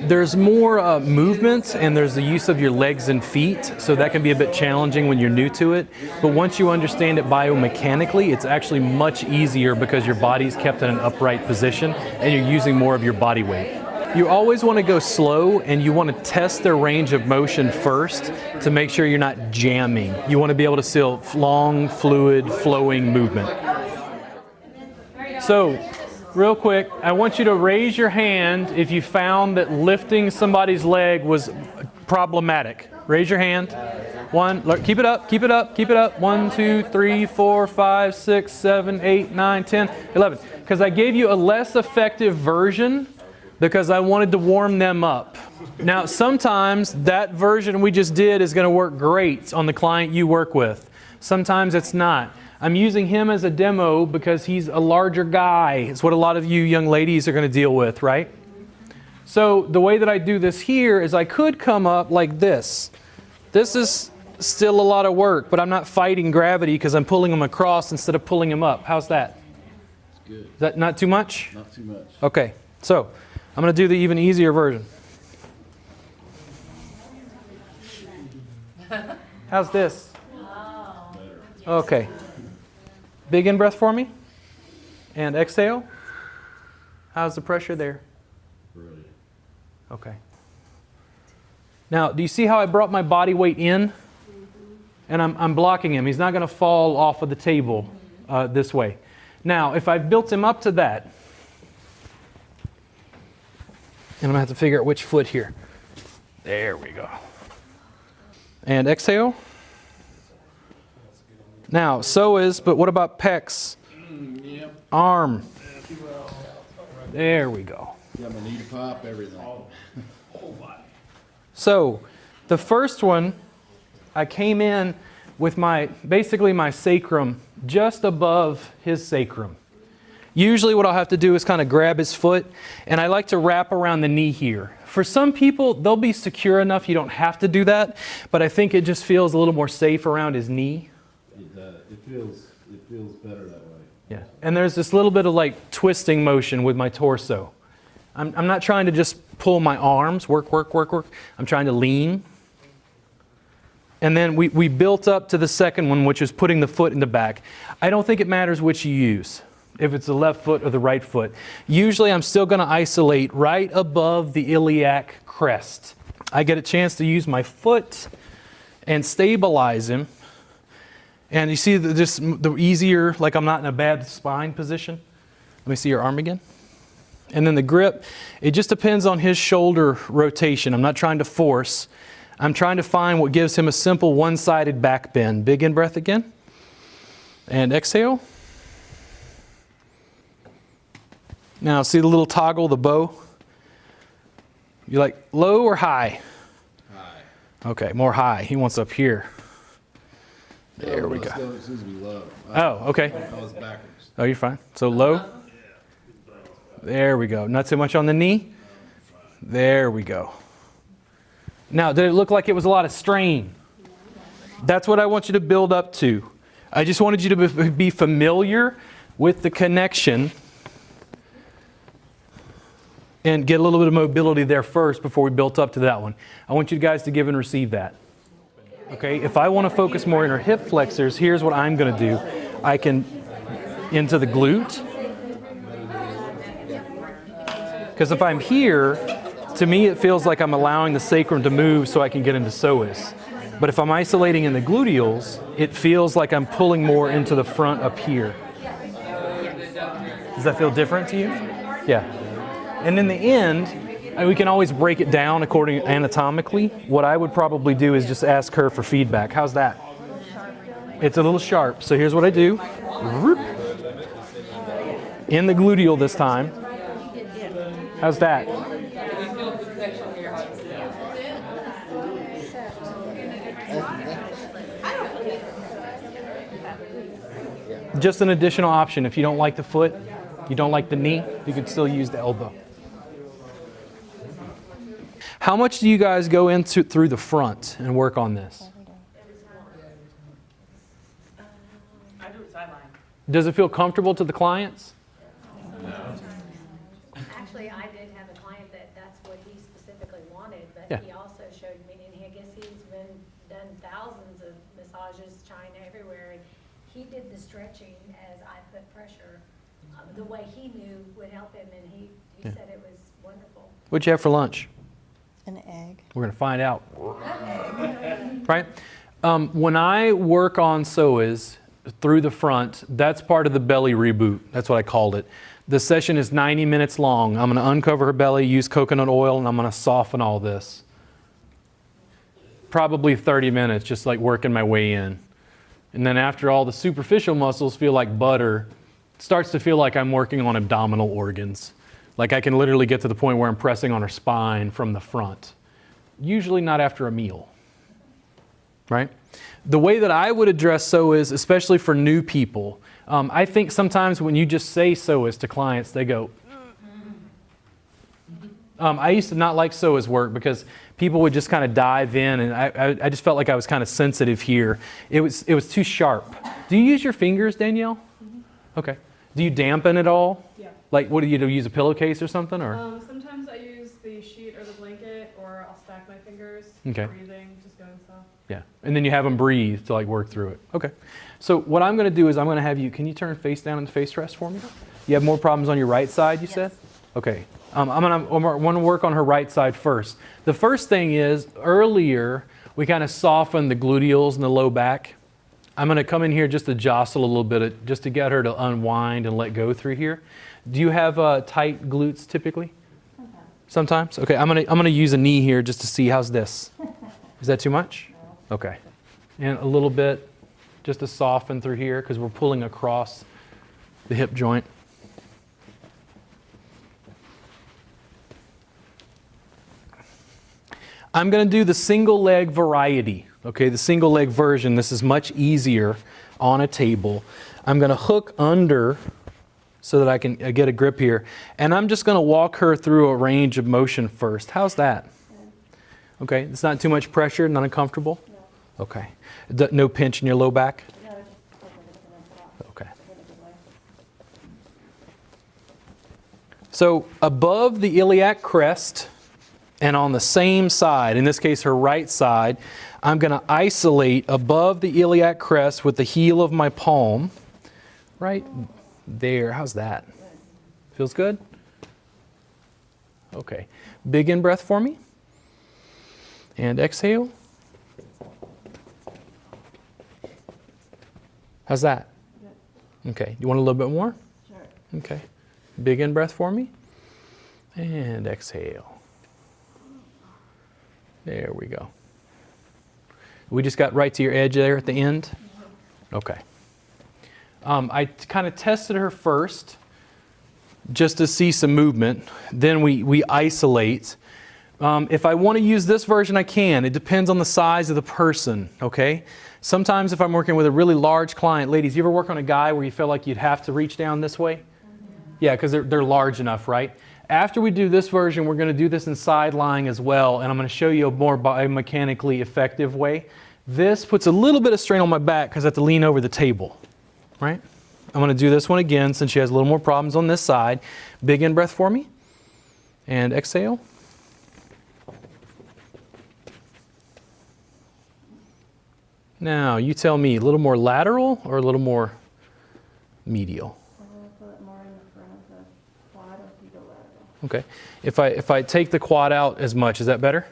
There's more movement, and there's the use of your legs and feet, so that can be a bit challenging when you're new to it. But once you understand it biomechanically, it's actually much easier because your body's kept in an upright position and you're using more of your body weight. You always want to go slow, and you want to test their range of motion first to make sure you're not jamming. You want to be able to see long, fluid, flowing movement. So, real quick, I want you to raise your hand if you found that lifting somebody's leg was problematic. Raise your hand. One, keep it up, keep it up, keep it up. 1, 2, 3, 4, 5, 6, 7, 8, 9, 10, 11. Because I gave you a less effective version because I wanted to warm them up. Now, sometimes that version we just did is going to work great on the client you work with. Sometimes it's not. I'm using him as a demo because he's a larger guy. It's what a lot of you young ladies are going to deal with, right? So the way that I do this here is I could come up like this. This is still a lot of work, but I'm not fighting gravity because I'm pulling him across instead of pulling him up. How's that? It's good. Is that not too much? Not too much. Okay, so I'm going to do the even easier version. How's this? Okay. Big in-breath for me. And exhale. How's the pressure there? Brilliant. Okay. Now, do you see how I brought my body weight in? And I'm blocking him. He's not going to fall off of the table this way. Now, if I've built him up to that, and I'm going to have to figure out which foot here. There we go. And exhale. Now, Psoas, but what about pecs? Yep. Arm. There we go. Got my knee to pop, everything. So, the first one, I came in with basically my sacrum just above his sacrum. Usually what I'll have to do is kind of grab his foot, and I like to wrap around the knee here. For some people, they'll be secure enough you don't have to do that, but I think it just feels a little more safe around his knee. It feels better that way. Yeah, and there's this little bit of like twisting motion with my torso. I'm not trying to just pull my arms, work. I'm trying to lean. And then we built up to the second one, which is putting the foot in the back. I don't think it matters which you use, if it's the left foot or the right foot. Usually I'm still going to isolate right above the iliac crest. I get a chance to use my foot and stabilize him. And you see the easier, like I'm not in a bad spine position. Let me see your arm again. And then the grip, it just depends on his shoulder rotation. I'm not trying to force. I'm trying to find what gives him a simple one-sided back bend. Big in-breath again. And exhale. Now see the little toggle, the bow? You like low or high? High. Okay, more high. He wants up here. There we go. Excuse me, low. Oh, okay. I was backwards. Oh, you're fine. So low. There we go. Not so much on the knee. There we go. Now, did it look like it was a lot of strain? That's what I want you to build up to. I just wanted you to be familiar with the connection and get a little bit of mobility there first before we built up to that one. I want you guys to give and receive that. Okay, if I want to focus more in our hip flexors, here's what I'm going to do. I can into the glute. Because if I'm here, to me it feels like I'm allowing the sacrum to move so I can get into psoas. But if I'm isolating in the gluteals, it feels like I'm pulling more into the front up here. Does that feel different to you? Yeah. And in the end, we can always break it down according anatomically. What I would probably do is just ask her for feedback. How's that? It's a little sharp. So here's what I do. In the gluteal this time. How's that? Just an additional option. If you don't like the foot, you don't like the knee, you could still use the elbow. How much do you guys go into through the front and work on this? I do it sideline. Does it feel comfortable to the clients? Actually, I did have a client that's what he specifically specifically wanted, but Yeah. he also showed me, and I guess he's done thousands of massages, China, everywhere, and he did the stretching as I put pressure, the way he knew would help him, and he Yeah. said it was wonderful. What'd you have for lunch? An egg. We're going to find out. Right? When I work on psoas through the front, that's part of the belly reboot. That's what I called it. The session is 90 minutes long. I'm going to uncover her belly, use coconut oil, and I'm going to soften all this. Probably 30 minutes, just like working my way in. And then after all the superficial muscles feel like butter, it starts to feel like I'm working on abdominal organs. Like I can literally get to the point where I'm pressing on her spine from the front. Usually not after a meal, right? The way that I would address psoas, especially for new people, I think sometimes when you just say psoas to clients, they go, I used to not like psoas work because people would just kind of dive in, and I just felt like I was kind of sensitive here. It was too sharp. Do you use your fingers, Danielle? Okay. Do you dampen at all? Yeah. Like, what do you do? Use a pillowcase or something, or? Sometimes I use the sheet or the blanket, or I'll stack my fingers. Okay. Breathing, just going soft. Yeah, and then you have them breathe to like work through it. Okay. So what I'm going to do is I'm going to have you, can you turn face down in the face rest for me? You have more problems on your right side, you said? Okay. I'm going to work on her right side first. The first thing is, earlier, we kind of softened the gluteals and the low back. I'm going to come in here just to jostle a little bit, just to get her to unwind and let go through here. Do you have tight glutes typically? Sometimes. Okay, I'm gonna use a knee here just to see. How's this? Is that too much? Okay. And a little bit just to soften through here because we're pulling across the hip joint. I'm going to do the single leg variety, okay, the single leg version. This is much easier on a table. I'm going to hook under so that I can get a grip here. And I'm just going to walk her through a range of motion first. How's that? Okay, it's not too much pressure, not uncomfortable? Okay. No pinch in your low back? Okay. So above the iliac crest, and on the same side, in this case her right side, I'm going to isolate above the iliac crest with the heel of my palm, right there. How's that? Feels good? Okay. Big in breath for me. And exhale. How's that? Okay. You want a little bit more? Sure. Okay. Big in breath for me. And exhale. There we go. We just got right to your edge there at the end? Okay. I kind of tested her first just to see some movement. Then we isolate. If I want to use this version, I can. It depends on the size of the person, okay? Sometimes if I'm working with a really large client, ladies, you ever work on a guy where you feel like you'd have to reach down this way? Yeah, because they're large enough, right? After we do this version, we're going to do this in side lying as well, and I'm going to show you a more biomechanically effective way. This puts a little bit of strain on my back because I have to lean over the table, right? I'm going to do this one again since she has a little more problems on this side. Big in breath for me, and exhale. Now, you tell me, a little more lateral or a little more medial? Put it more in the front of the quad or you go lateral. Okay. If I take the quad out as much, is that better?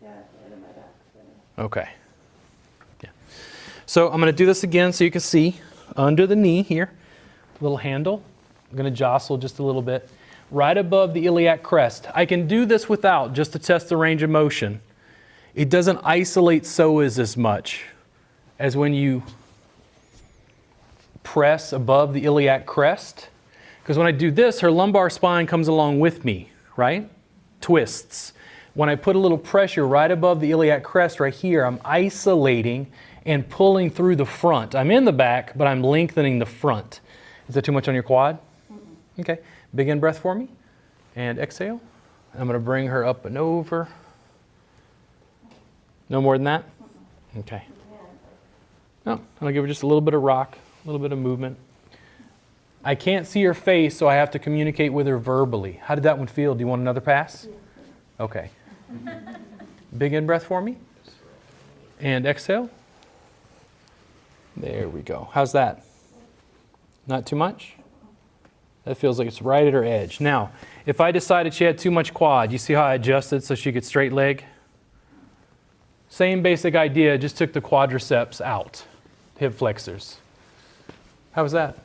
Yeah, right in my back. Okay. Yeah. So I'm going to do this again so you can see under the knee here, little handle. I'm going to jostle just a little bit. Right above the iliac crest. I can do this without just to test the range of motion. It doesn't isolate psoas as much as when you press above the iliac crest. Because when I do this, her lumbar spine comes along with me, right? Twists. When I put a little pressure right above the iliac crest right here, I'm isolating and pulling through the front. I'm in the back, but I'm lengthening the front. Is that too much on your quad? Mm-mm. Okay. Big in breath for me. And exhale. I'm going to bring her up and over. No more than that? Okay. No, I'll give her just a little bit of rock, a little bit of movement. I can't see her face, so I have to communicate with her verbally. How did that one feel? Do you want another pass? Okay. Big in-breath for me. And exhale. There we go. How's that? Not too much? That feels like it's right at her edge. Now, if I decided she had too much quad, you see how I adjusted so she could straight leg? Same basic idea, just took the quadriceps out, hip flexors. How was that?